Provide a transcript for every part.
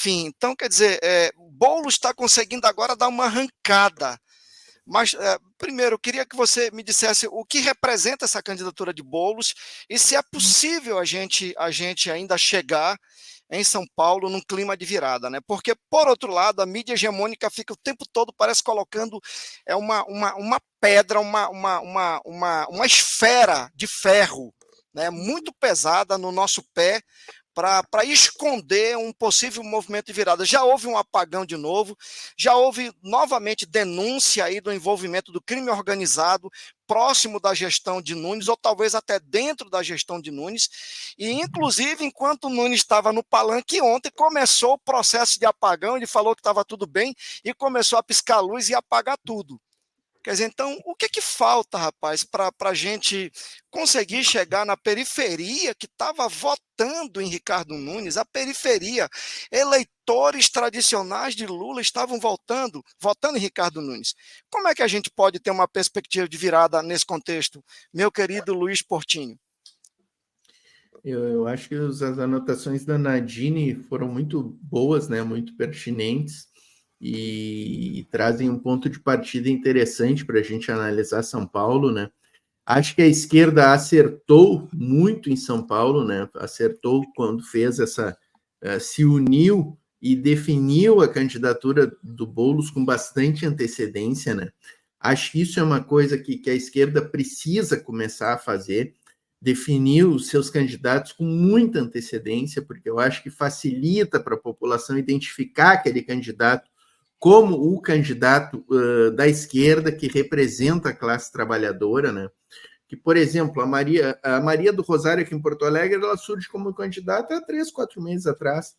enfim, então, quer dizer, Boulos está conseguindo agora dar uma arrancada. Mas, primeiro, eu queria que você me dissesse o que representa essa candidatura de Boulos e se é possível a gente ainda chegar em São Paulo num clima de virada, né? Porque, por outro lado, a mídia hegemônica fica o tempo todo, parece colocando uma pedra, uma esfera de ferro, né, muito pesada no nosso pé, para esconder um possível movimento de virada. Já houve um apagão de novo, já houve novamente denúncia aí do envolvimento do crime organizado próximo da gestão de Nunes, ou talvez até dentro da gestão de Nunes, e inclusive enquanto o Nunes estava no palanque ontem, começou o processo de apagão, ele falou que estava tudo bem, e começou a piscar a luz e apagar tudo. Quer dizer, então, o que que falta, rapaz, para a gente conseguir chegar na periferia que estava votando em Ricardo Nunes, a periferia, eleitores tradicionais de Lula estavam votando em Ricardo Nunes. Como é que a gente pode ter uma perspectiva de virada nesse contexto, meu querido Luiz Portinho? Eu acho que as anotações da Nadine foram muito boas, né? Muito pertinentes e trazem um ponto de partida interessante para a gente analisar São Paulo, né? Acho que a esquerda acertou muito em São Paulo, né? Acertou quando fez se uniu e definiu a candidatura do Boulos com bastante antecedência, né? Acho que isso é uma coisa que a esquerda precisa começar a fazer, definir os seus candidatos com muita antecedência, porque eu acho que facilita para a população identificar aquele candidato como o candidato da esquerda que representa a classe trabalhadora, né? Que, por exemplo, a Maria do Rosário aqui em Porto Alegre, ela surge como candidata há 3, 4 meses atrás.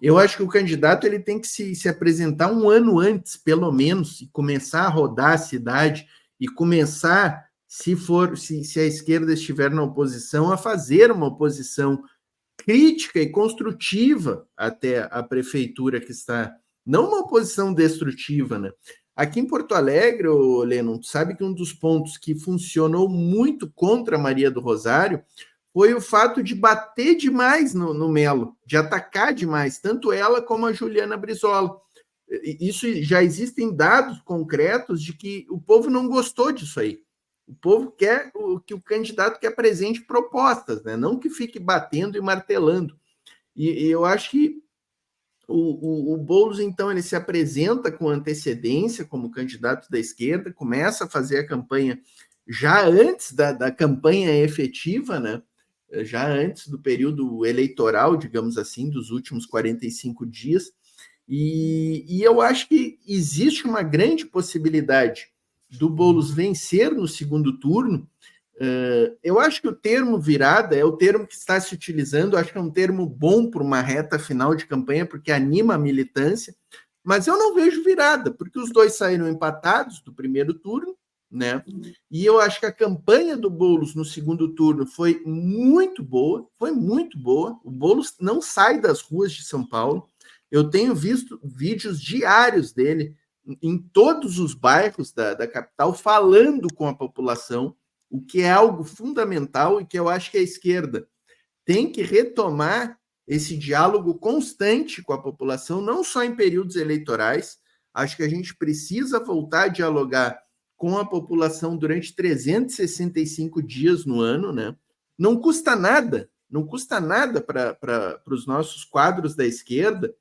Eu acho que o candidato ele tem que se apresentar um ano antes, pelo menos, e começar a rodar a cidade e começar, se a esquerda estiver na oposição, a fazer uma oposição crítica e construtiva até a prefeitura que está, não uma oposição destrutiva, né? Aqui em Porto Alegre, Lennon, tu sabe que um dos pontos que funcionou muito contra a Maria do Rosário foi o fato de bater demais no Melo, de atacar demais, tanto ela como a Juliana Brizola. Isso já existem dados concretos de que o povo não gostou disso aí. O povo quer que o candidato que apresente propostas, né? Não que fique batendo e martelando. E eu acho que o Boulos, então, ele se apresenta com antecedência como candidato da esquerda, começa a fazer a campanha já antes da campanha efetiva, né? Já antes do período eleitoral, digamos assim, dos últimos 45 dias. E eu acho que existe uma grande possibilidade do Boulos vencer no segundo turno. Eu acho que o termo virada é o termo que está se utilizando, acho que é um termo bom para uma reta final de campanha, porque anima a militância, mas eu não vejo virada, porque os dois saíram empatados do primeiro turno, né? E eu acho que a campanha do Boulos no segundo turno foi muito boa, foi muito boa. O Boulos não sai das ruas de São Paulo. Eu tenho visto vídeos diários dele em todos os bairros da capital falando com a população, o que é algo fundamental e que eu acho que a esquerda tem que retomar esse diálogo constante com a população, não só em períodos eleitorais. Acho que a gente precisa voltar a dialogar com a população durante 365 dias no ano, né? Não custa nada para os nossos quadros da esquerda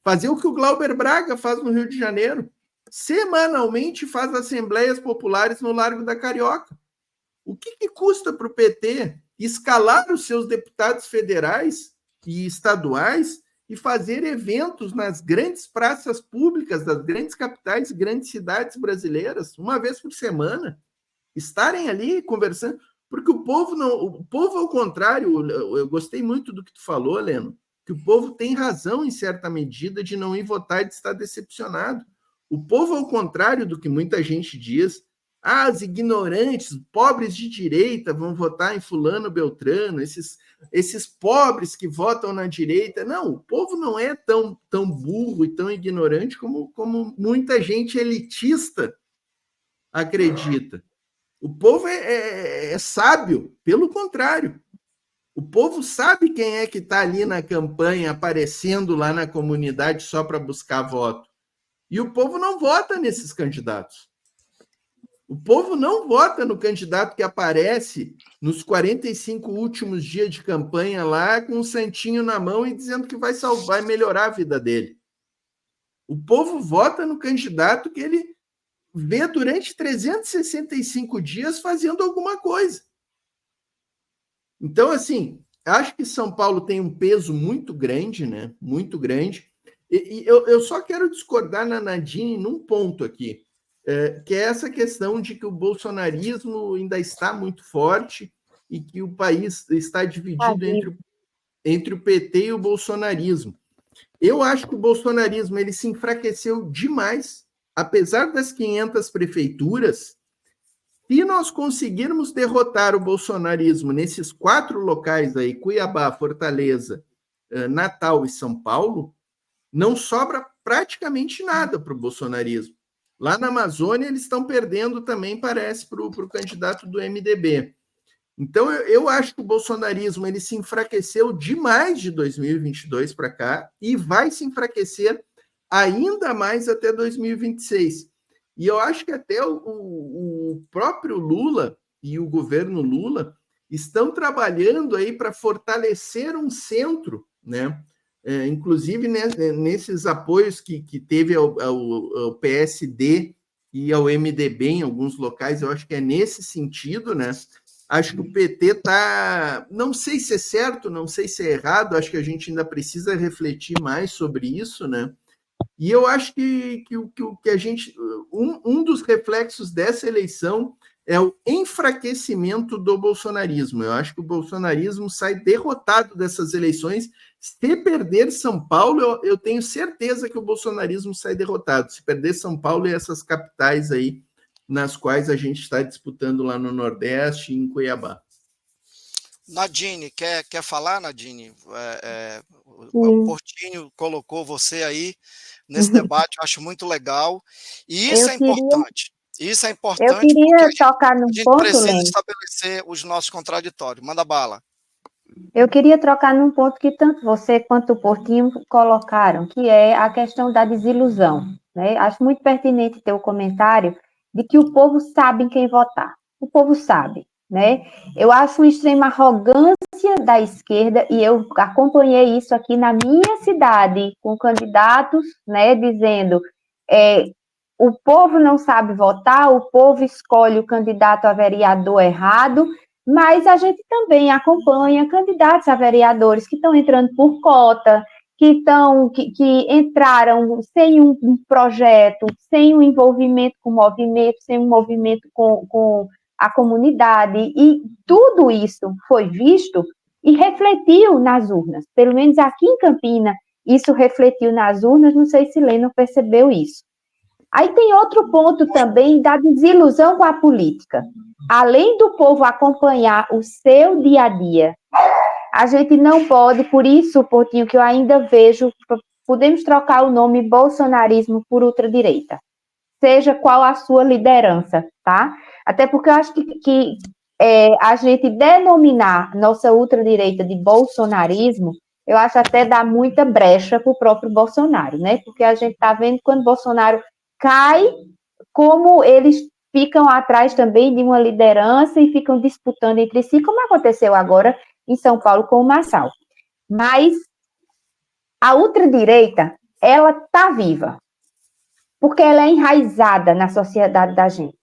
fazer o que o Glauber Braga faz no Rio de Janeiro. Semanalmente faz assembleias populares no Largo da Carioca. O que custa para o PT escalar os seus deputados federais e estaduais e fazer eventos nas grandes praças públicas das grandes capitais e grandes cidades brasileiras, uma vez por semana, estarem ali conversando? Porque o povo não, o povo ao contrário, eu gostei muito do que tu falou, Leno, que o povo tem razão em certa medida de não ir votar e de estar decepcionado. O povo, ao contrário do que muita gente diz, os ignorantes, pobres de direita vão votar em fulano Beltrano, esses pobres que votam na direita. Não, o povo não é tão burro e tão ignorante como muita gente elitista acredita. O povo é sábio, pelo contrário. O povo sabe quem é que está ali na campanha, aparecendo lá na comunidade só para buscar voto. E o povo não vota nesses candidatos. O povo não vota no candidato que aparece nos 45 últimos dias de campanha lá com um santinho na mão e dizendo que vai salvar e melhorar a vida dele. O povo vota no candidato que ele vê durante 365 dias fazendo alguma coisa. Então, assim, acho que São Paulo tem um peso muito grande, né? Muito grande. E eu só quero discordar na Nadine num ponto aqui, que é essa questão de que o bolsonarismo ainda está muito forte e que o país está dividido entre o PT e o bolsonarismo. Eu acho que o bolsonarismo ele se enfraqueceu demais, apesar das 500 prefeituras. Se nós conseguirmos derrotar o bolsonarismo nesses 4 locais aí, Cuiabá, Fortaleza, Natal e São Paulo, não sobra praticamente nada para o bolsonarismo. Lá na Amazônia, eles estão perdendo também, parece, para o candidato do MDB. Então, eu acho que o bolsonarismo ele se enfraqueceu demais de 2022 para cá e vai se enfraquecer ainda mais até 2026. E eu acho que até o próprio Lula e o governo Lula estão trabalhando aí para fortalecer um centro, né? Inclusive nesses apoios que teve ao PSD e ao MDB em alguns locais, eu acho que é nesse sentido, né? Acho que o PT está, não sei se é certo, não sei se é errado, acho que a gente ainda precisa refletir mais sobre isso, né? E eu acho que a gente, um dos reflexos dessa eleição é o enfraquecimento do bolsonarismo. Eu acho que o bolsonarismo sai derrotado dessas eleições. Se perder São Paulo, eu tenho certeza que o bolsonarismo sai derrotado. Se perder São Paulo e essas capitais aí, nas quais a gente está disputando lá no Nordeste e em Cuiabá. Nadine, quer falar, Nadine? O Portinho colocou você aí nesse debate, eu acho muito legal. E isso é importante. Isso é importante. Eu queria tocar num ponto, a gente precisa estabelecer os nossos contraditórios. Manda bala. Eu queria trocar num ponto que tanto você quanto o Portinho colocaram, que é a questão da desilusão, né? Acho muito pertinente ter o comentário de que o povo sabe em quem votar. O povo sabe, né? Eu acho uma extrema arrogância da esquerda, e eu acompanhei isso aqui na minha cidade, com candidatos, né, dizendo o povo não sabe votar, o povo escolhe o candidato a vereador errado, mas a gente também acompanha candidatos a vereadores que estão entrando por cota, que entraram sem um projeto, sem um envolvimento com o movimento, sem um movimento com a comunidade, e tudo isso foi visto e refletiu nas urnas. Pelo menos aqui em Campina, isso refletiu nas urnas, não sei se Leno percebeu isso. Aí tem outro ponto também da desilusão com a política. Além do povo acompanhar o seu dia a dia, a gente não pode, por isso, Portinho, que eu ainda vejo, podemos trocar o nome bolsonarismo por ultradireita, seja qual a sua liderança, tá? Até porque eu acho que a gente denominar nossa ultradireita de bolsonarismo, eu acho até dá muita brecha para o próprio Bolsonaro, né? Porque a gente está vendo quando Bolsonaro cai, como eles ficam atrás também de uma liderança e ficam disputando entre si, como aconteceu agora em São Paulo com o Marçal. Mas a ultradireita, ela está viva, porque ela é enraizada na sociedade da gente.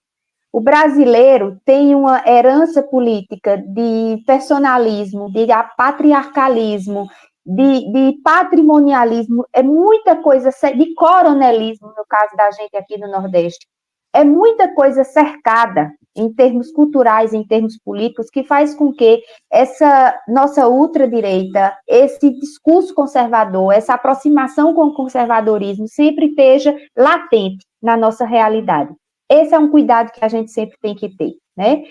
O brasileiro tem uma herança política de personalismo, de patriarcalismo, de patrimonialismo, é muita coisa, de coronelismo, no caso da gente aqui no Nordeste, é muita coisa cercada em termos culturais, em termos políticos, que faz com que essa nossa ultradireita, esse discurso conservador, essa aproximação com o conservadorismo sempre esteja latente na nossa realidade. Esse é um cuidado que a gente sempre tem que ter, né?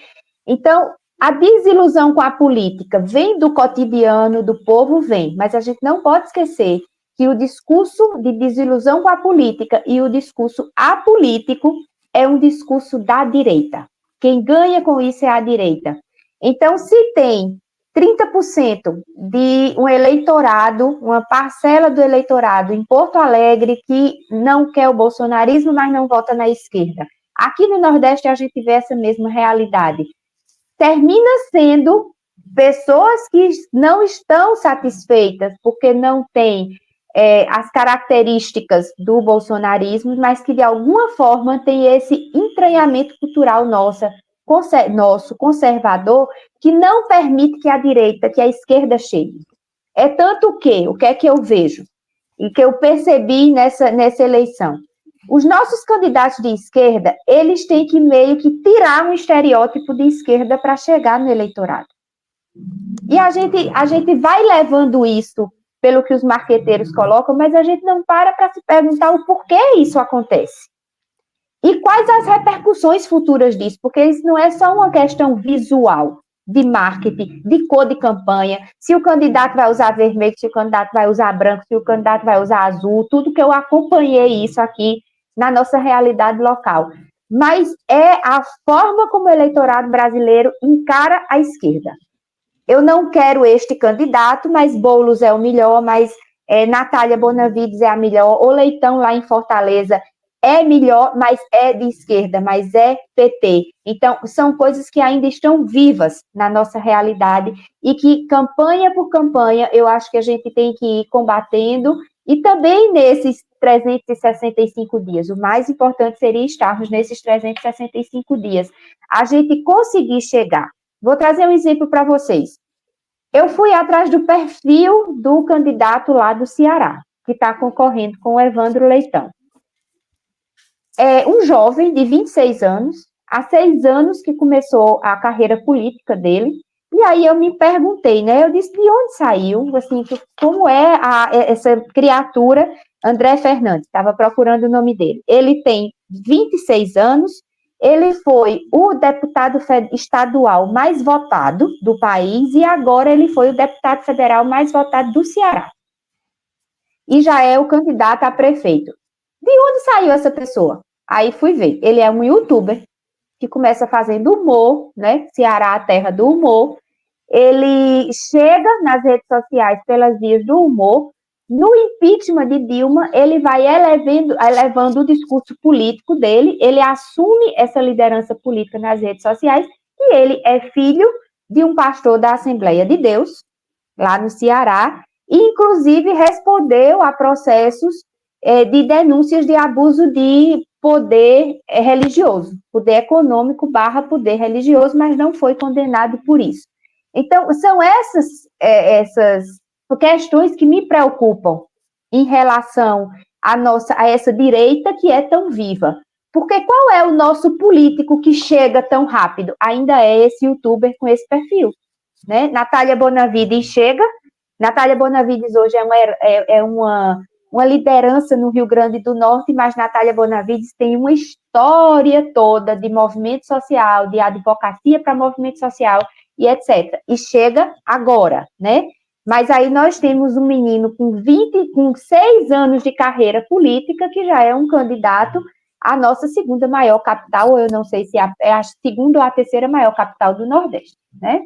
Então, a desilusão com a política vem do cotidiano, do povo vem, mas a gente não pode esquecer que o discurso de desilusão com a política e o discurso apolítico é um discurso da direita. Quem ganha com isso é a direita. Então, se tem 30% 30% de um eleitorado, uma parcela do eleitorado em Porto Alegre que não quer o bolsonarismo, mas não vota na esquerda. Aqui no Nordeste a gente vê essa mesma realidade. Termina sendo pessoas que não estão satisfeitas porque não têm as características do bolsonarismo, mas que de alguma forma tem esse entranhamento cultural nosso conservador, que não permite que a direita, que a esquerda chegue. É tanto que, o que é que eu vejo? E que eu percebi nessa eleição? Os nossos candidatos de esquerda, eles têm que meio que tirar um estereótipo de esquerda para chegar no eleitorado. E a gente vai levando isso pelo que os marqueteiros colocam, mas a gente não para se perguntar o porquê isso acontece. E quais as repercussões futuras disso? Porque isso não é só uma questão visual, de marketing, de cor de campanha, se o candidato vai usar vermelho, se o candidato vai usar branco, se o candidato vai usar azul, tudo que eu acompanhei isso aqui na nossa realidade local. Mas é a forma como o eleitorado brasileiro encara a esquerda. Eu não quero este candidato, mas Boulos é o melhor, mas Natália Bonavides é a melhor, o Leitão lá em Fortaleza é melhor, mas é de esquerda, mas é PT. Então, são coisas que ainda estão vivas na nossa realidade e que, campanha por campanha, eu acho que a gente tem que ir combatendo e também nesses 365 dias. O mais importante seria estarmos nesses 365 dias. A gente conseguir chegar. Vou trazer um exemplo para vocês. Eu fui atrás do perfil do candidato lá do Ceará, que está concorrendo com o Evandro Leitão. É um jovem de 26 anos, há 6 anos que começou a carreira política dele, e aí eu me perguntei, né, eu disse, de onde saiu, assim, como é essa criatura, André Fernandes, estava procurando o nome dele. Ele tem 26 anos, ele foi o deputado estadual mais votado do país, e agora ele foi o deputado federal mais votado do Ceará. E já é o candidato a prefeito. De onde saiu essa pessoa? Aí fui ver. Ele é um youtuber que começa fazendo humor, né? Ceará, a terra do humor. Ele chega nas redes sociais pelas vias do humor. No impeachment de Dilma, ele vai elevando o discurso político dele, ele assume essa liderança política nas redes sociais, e ele é filho de um pastor da Assembleia de Deus, lá no Ceará, e inclusive respondeu a processos de denúncias de abuso de poder religioso, poder econômico / poder religioso, mas não foi condenado por isso. Então, são essas questões que me preocupam em relação a essa direita que é tão viva. Porque qual é o nosso político que chega tão rápido? Ainda é esse youtuber com esse perfil, né? Natália Bonavides chega. Natália Bonavides hoje é uma liderança no Rio Grande do Norte, mas Natália Bonavides tem uma história toda de movimento social, de advocacia para movimento social e etc. E chega agora, né? Mas aí nós temos um menino com 6 anos de carreira política, que já é um candidato à nossa segunda maior capital, ou eu não sei se é a segunda ou a terceira maior capital do Nordeste, né?